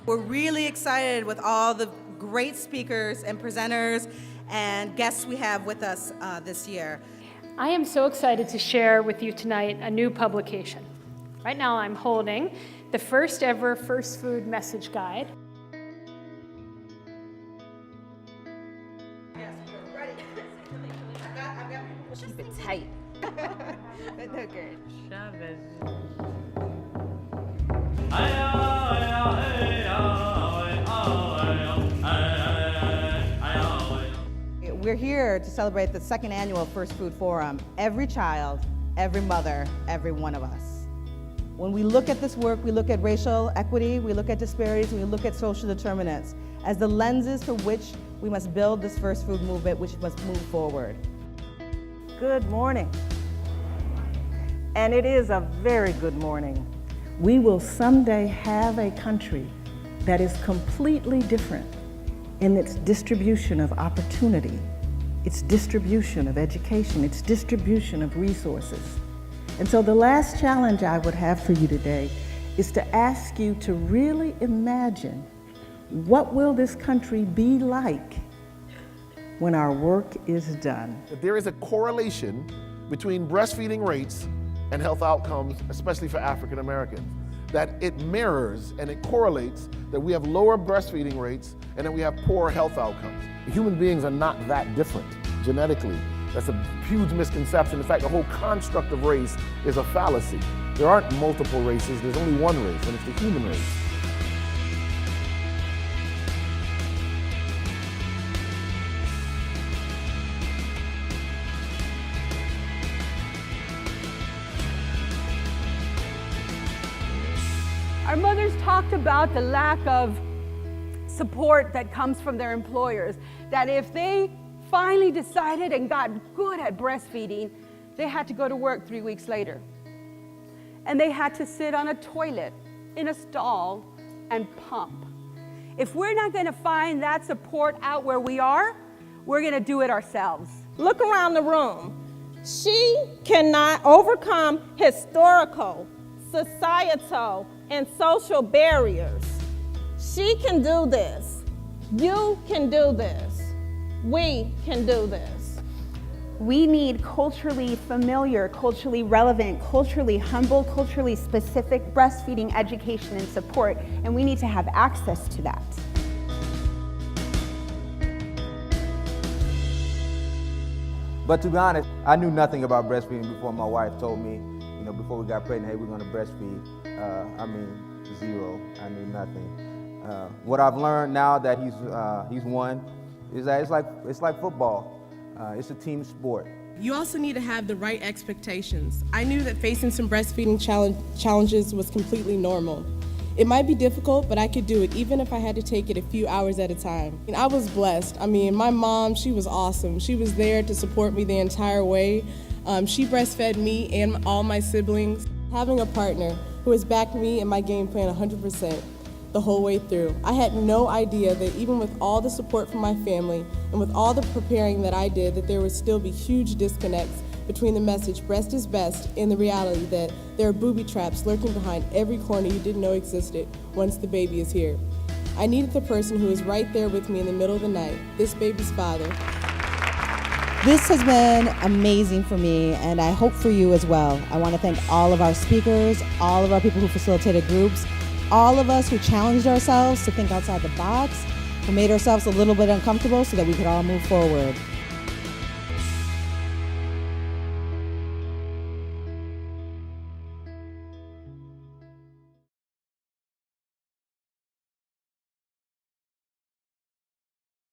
We're really excited with all the great speakers and presenters and guests we have with us this year. I am so excited to share with you tonight a new publication. Right now I'm holding the first ever First Food Message Guide. Yes, we're ready. Keep it tight. No good. We're here to celebrate the second annual First Food Forum. Every child, every mother, every one of us. When we look at this work, we look at racial equity, we look at disparities, we look at social determinants as the lenses through which we must build this first food movement, which must move forward. Good morning. And it is a very good morning. We will someday have a country that is completely different in its distribution of opportunity, its distribution of education, its distribution of resources. And so the last challenge I would have for you today is to ask you to really imagine what will this country be like when our work is done. There is a correlation between breastfeeding rates and health outcomes, especially for African Americans, that it mirrors and it correlates that we have lower breastfeeding rates and that we have poor health outcomes. Human beings are not that different genetically. That's a huge misconception. In fact, the whole construct of race is a fallacy. There aren't multiple races, there's only one race, and it's the human race. Our mothers talked about the lack of support that comes from their employers, that if they finally decided and got good at breastfeeding, they had to go to work 3 weeks later. And they had to sit on a toilet in a stall and pump. If we're not going to find that support out where we are, we're going to do it ourselves. Look around the room. She cannot overcome historical, societal, and social barriers. She can do this. You can do this. We can do this. We need culturally familiar, culturally relevant, culturally humble, culturally specific breastfeeding education and support, and we need to have access to that. But to be honest, I knew nothing about breastfeeding before my wife told me, before we got pregnant, hey, we're gonna breastfeed. Zero. I knew nothing. What I've learned now that he's one is that it's like football. It's a team sport. You also need to have the right expectations. I knew that facing some breastfeeding challenges was completely normal. It might be difficult, but I could do it even if I had to take it a few hours at a time. And I was blessed. My mom, she was awesome. She was there to support me the entire way. She breastfed me and all my siblings. Having a partner who has backed me and my game plan 100% the whole way through. I had no idea that even with all the support from my family and with all the preparing that I did, that there would still be huge disconnects between the message breast is best and the reality that there are booby traps lurking behind every corner you didn't know existed once the baby is here. I needed the person who is right there with me in the middle of the night, this baby's father. This has been amazing for me, and I hope for you as well. I want to thank all of our speakers, all of our people who facilitated groups, all of us who challenged ourselves to think outside the box, who made ourselves a little bit uncomfortable so that we could all move forward.